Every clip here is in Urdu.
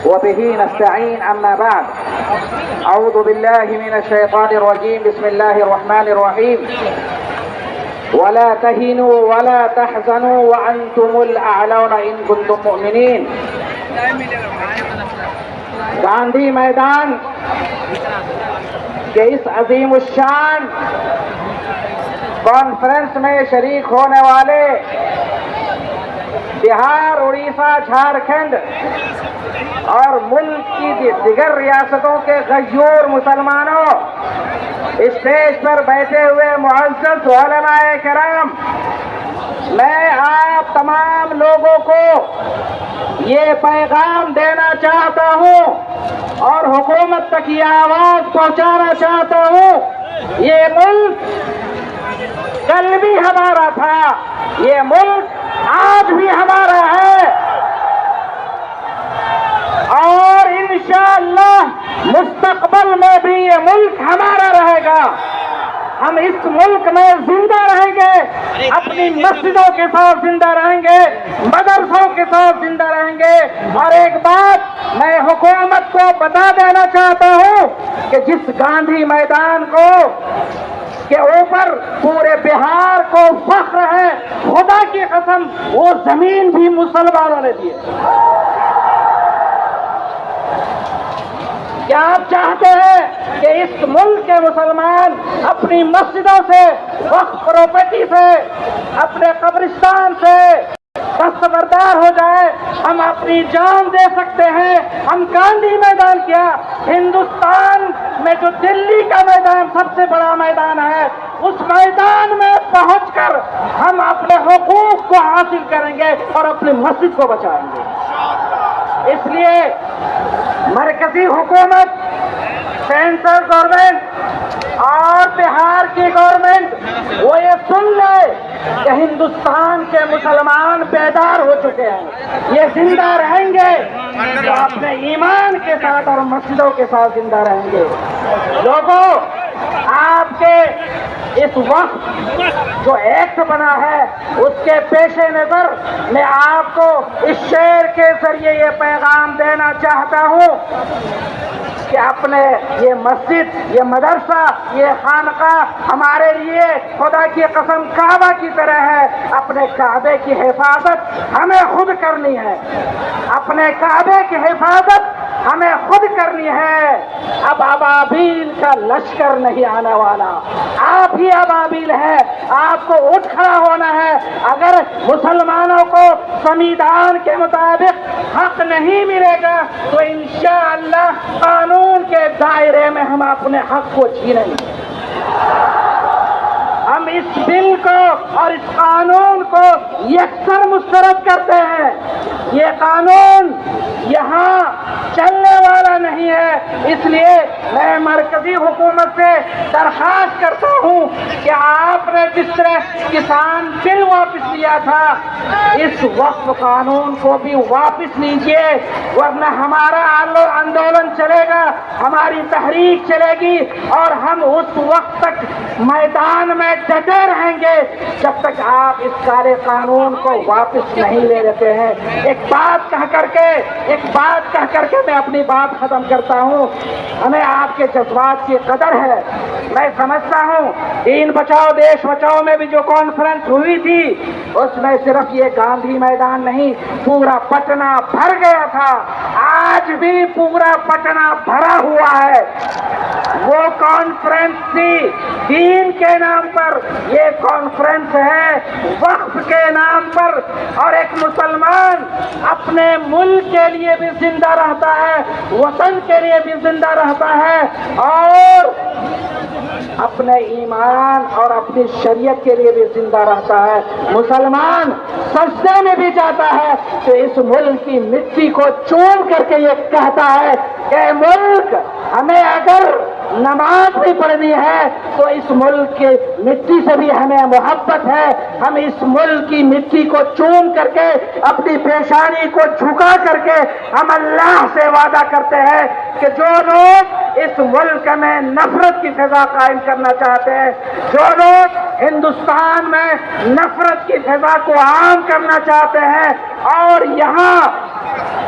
وبه نستعين. أما بعد، أعوذ بالله من الشيطان الرجيم. بسم الله الرحمن الرحيم. ولا تهنوا ولا تحزنوا وأنتم الأعلون إن كنتم مؤمنين. گاندھی میدان کے اس عظیم الشان کانفرنس میں شریک ہونے والے بہار، اڑیسہ، جھارکھنڈ اور ملک کی دیگر ریاستوں کے غیور مسلمانوں، اسٹیج پر بیٹھے ہوئے معزز علماء کرام، میں آپ تمام لوگوں کو یہ پیغام دینا چاہتا ہوں اور حکومت تک یہ آواز پہنچانا چاہتا ہوں، یہ ملک کل بھی ہمارا تھا، یہ ملک آج بھی ہمارا ہے، اور انشاءاللہ مستقبل میں بھی یہ ملک ہمارا رہے گا۔ ہم اس ملک میں زندہ رہیں گے، اپنی مسجدوں کے ساتھ زندہ رہیں گے، مدرسوں کے ساتھ زندہ رہیں گے۔ اور ایک بات میں حکومت کو بتا دینا چاہتا ہوں کہ جس گاندھی میدان کو کے اوپر پورے بہار کو فخر ہے، خدا کی قسم وہ زمین بھی مسلمانوں نے دی ہے۔ کیا آپ چاہتے ہیں کہ اس ملک کے مسلمان اپنی مسجدوں سے، وقف پراپرٹی سے، اپنے قبرستان سے دستبردار ہو جائے؟ ہم اپنی جان دے سکتے ہیں۔ ہم گاندھی میدان کیا، ہندوستان میں جو دلی کا میدان سب سے بڑا میدان ہے، اس میدان میں پہنچ کر ہم اپنے حقوق کو حاصل کریں گے اور اپنی مسجد کو بچائیں گے۔ اس لیے مرکزی حکومت، سینٹرل گورنمنٹ اور بہار کی گورنمنٹ وہ یہ سن لے کہ ہندوستان کے مسلمان بیدار ہو چکے ہیں، یہ زندہ رہیں گے تو اپنے ایمان کے ساتھ اور مسجدوں کے ساتھ زندہ رہیں گے۔ لوگوں، آپ کے اس وقت جو ایکٹ بنا ہے اس کے پیش نظر میں آپ کو اس شعر کے ذریعے یہ پیغام دینا چاہتا ہوں کہ اپنے یہ مسجد، یہ مدرسہ، یہ خانقاہ ہمارے لیے خدا کی قسم کعبہ کی طرح ہے۔ اپنے کعبے کی حفاظت ہمیں خود کرنی ہے، اپنے کعبے کی حفاظت ہمیں خود کرنی ہے۔ اب ابابیل کا لشکر نہیں آنے والا، آپ ہی ابابیل ہے، آپ کو اٹھ کھڑا ہونا ہے۔ اگر مسلمانوں کو سنویدھان کے مطابق حق نہیں ملے گا تو انشاءاللہ قانون کے دائرے میں ہم اپنے حق کو چھینیں گے۔ ہم اس بل کو اور اس قانون کو یکسر مسترد کرتے ہیں۔ یہ قانون یہاں چلنے والا نہیں ہے، اس لیے میں مرکزی حکومت سے درخواست کرتا ہوں کہ آپ نے جس طرح کسان بل واپس لیا تھا، اس وقف قانون کو بھی واپس لیجیے، ورنہ ہمارا آندولن چلے گا، ہماری تحریک چلے گی اور ہم اس وقت تک میدان میں ڈٹے رہیں گے جب تک آپ اس کالے قانون کو واپس نہیں لے لیتے ہیں۔ ایک بات کہہ کر کے میں اپنی بات ختم کرتا ہوں۔ ہمیں آپ کے جذبات کی قدر ہے۔ میں سمجھتا ہوں دین بچاؤ دیش بچاؤ میں بھی جو کانفرنس ہوئی تھی اس میں صرف یہ گاندھی میدان نہیں، پورا پٹنہ بھر گیا تھا، آج بھی پورا پٹنہ بھرا ہوا ہے۔ وہ کانفرنس تھی دین کے نام پر، یہ کانفرنس ہے وقف کے نام پر، اور ایک مسلمان اپنے ملک کے لیے بھی زندہ رہتا ہے، وطن کے لیے بھی زندہ رہتا ہے، اور اپنے ایمان اور اپنی شریعت کے لیے بھی زندہ رہتا ہے۔ مسلمان سجدے میں بھی جاتا ہے تو اس ملک کی مٹی کو چوم کر کے یہ کہتا ہے کہ ملک، ہمیں اگر نماز بھی پڑھنی ہے تو اس ملک کی مٹی سے بھی ہمیں محبت ہے۔ ہم اس ملک کی مٹی کو چوم کر کے، اپنی پیشانی کو جھکا کر کے ہم اللہ سے وعدہ کرتے ہیں کہ جو لوگ اس ملک میں نفرت کی فضا قائم کرنا چاہتے ہیں، جو لوگ ہندوستان میں نفرت کی فضا کو عام کرنا چاہتے ہیں اور یہاں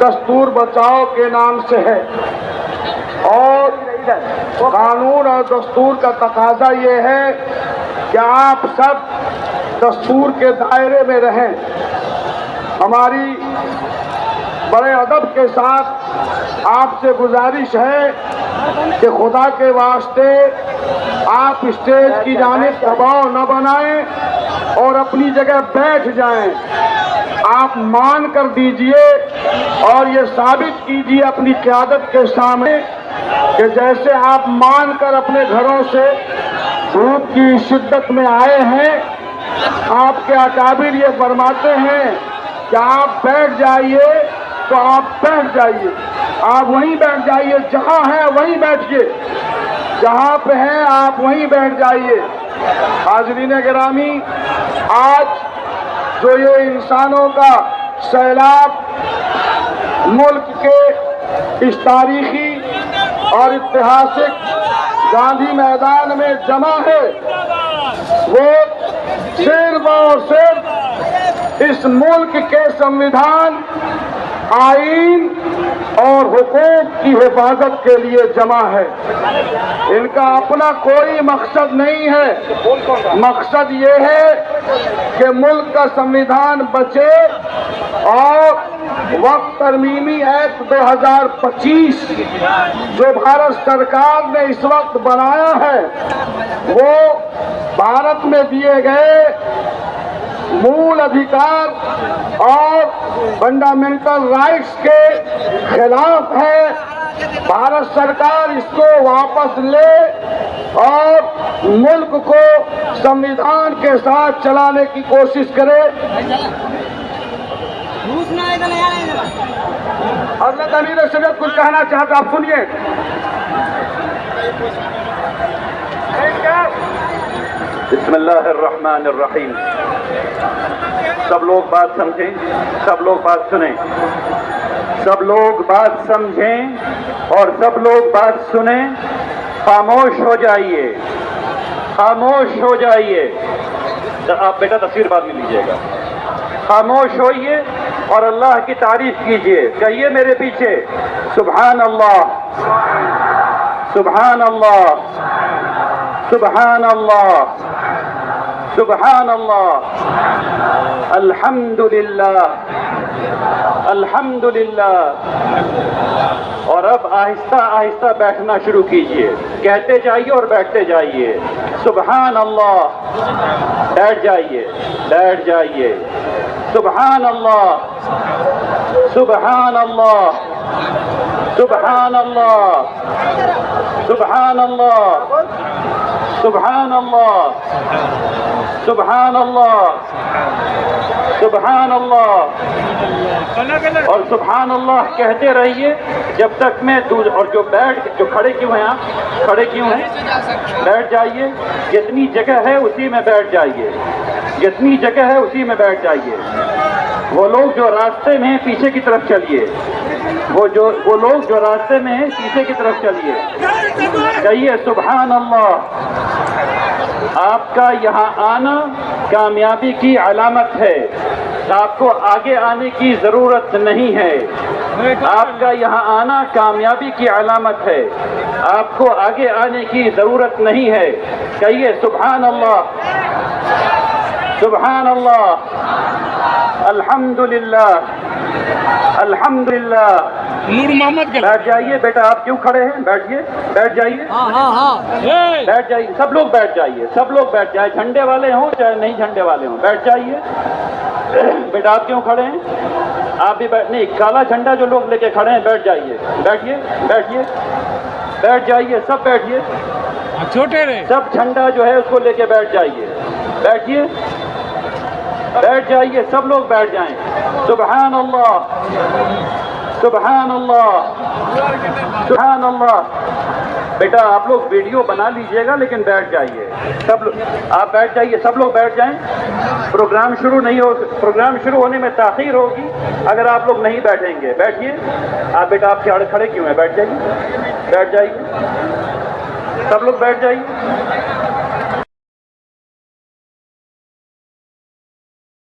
دستور بچاؤ کے نام سے ہے، اور قانون اور دستور کا تقاضا یہ ہے کہ آپ سب دستور کے دائرے میں رہیں۔ ہماری بڑے ادب کے ساتھ آپ سے گزارش ہے کہ خدا کے واسطے آپ اسٹیج کی جانب دباؤ نہ بنائیں اور اپنی جگہ بیٹھ جائیں۔ آپ مان کر دیجئے اور یہ ثابت کیجئے اپنی قیادت کے سامنے کہ جیسے آپ مان کر اپنے گھروں سے دھوپ کی شدت میں آئے ہیں، آپ کے اکابر یہ فرماتے ہیں کہ آپ بیٹھ جائیے تو آپ بیٹھ جائیے، آپ وہیں بیٹھ جائیے، جہاں ہیں وہیں بیٹھیے، جہاں پہ ہیں آپ وہیں بیٹھ جائیے۔ حاضرین گرامی، آج جو یہ انسانوں کا سیلاب ملک کے اس تاریخی اور اتہاسک گاندھی میدان میں جمع ہے، وہ صرف اور صرف اس ملک کے سنویدھان، آئین اور حقوق کی حفاظت کے لیے جمع ہے۔ ان کا اپنا کوئی مقصد نہیں ہے، مقصد یہ ہے کہ ملک کا سنویدھان بچے اور وقت ترمیمی ایکٹ 2025 جو بھارت سرکار نے اس وقت بنایا ہے، وہ بھارت میں دیے گئے مول ادھیکار اور فنڈامنٹل رائٹس کے خلاف ہے۔ بھارت سرکار اس کو واپس لے اور ملک کو سنویدھان کے ساتھ چلانے کی کوشش کرے۔ حضرت امیر شریعت کچھ کہنا چاہتا، آپ سنیے۔ بسم اللہ الرحمن الرحیم۔ سب لوگ بات سمجھیں، سب لوگ بات سنیں، سب لوگ بات سمجھیں اور سب لوگ بات سنیں۔ خاموش ہو جائیے، خاموش ہو جائیے۔ آپ بیٹا تصویر بعد میں لیجیے گا۔ خاموش ہوئیے اور اللہ کی تعریف کیجیے۔ کہیے میرے پیچھے، سبحان اللہ، سبحان اللہ، سبحان اللہ، سبحان اللہ، الحمدللہ، الحمدللہ۔ اور اب آہستہ آہستہ بیٹھنا شروع کیجئے، کہتے جائیے اور بیٹھتے جائیے۔ سبحان اللہ، بیٹھ جائیے، بیٹھ جائیے۔ سبحان اللہ، سبحان اللہ، سبحان اللہ، سبحان اللہ، سبحان اللہ، سبحان اللہ، سبحان اللہ۔ اور سبحان اللہ کہتے رہیے جب تک میں اور جو کھڑے کیوں ہیں، آپ کھڑے کیوں ہیں؟ بیٹھ جائیے، جتنی جگہ ہے اسی میں بیٹھ جائیے، جتنی جگہ ہے اسی میں بیٹھ جائیے۔ وہ لوگ جو راستے میں ہیں پیچھے کی طرف چلیے، وہ لوگ جو راستے میں ہیں پیچھے کی طرف چلیے۔ کہیے سبحان اللہ۔ آپ کا یہاں آنا کامیابی کی علامت ہے، آپ کو آگے آنے کی ضرورت نہیں ہے۔ آپ کا یہاں آنا کامیابی کی علامت ہے، آپ کو آگے آنے کی ضرورت نہیں ہے۔ کہیے سبحان اللہ، سبحان اللہ، الحمدللہ، الحمدللہ۔ نور محمد کے بیٹھ جائیے بیٹا، آپ کیوں کھڑے ہیں؟ بیٹھیے، بیٹھ جائیے، بیٹھ جائیے، سب لوگ بیٹھ جائیے، سب لوگ بیٹھ جائیں، جھنڈے والے ہوں چاہے نہیں جھنڈے والے ہوں، بیٹھ جائیے۔ بیٹا آپ کیوں کھڑے ہیں؟ آپ بھی بیٹھ نہیں، کالا جھنڈا جو لوگ لے کے کھڑے ہیں بیٹھ جائیے، بیٹھیے، بیٹھیے، بیٹھ جائیے، سب بیٹھیے، چھوٹے رہے سب جھنڈا جو ہے اس کو لے کے بیٹھ جائیے، بیٹھیے، بیٹھ جائیے، سب لوگ بیٹھ جائیں۔ سبحان اللہ، سبحان اللہ، سبحان اللہ۔ بیٹا آپ لوگ ویڈیو بنا لیجئے گا لیکن بیٹھ جائیے، سب آپ بیٹھ جائیے، سب لوگ بیٹھ جائیں۔ پروگرام شروع ہونے میں تاخیر ہوگی اگر آپ لوگ نہیں بیٹھیں گے۔ بیٹھیے آپ، بیٹا آپ کھڑے کیوں ہیں؟ بیٹھ جائیے، بیٹھ جائیے، سب لوگ بیٹھ جائیے۔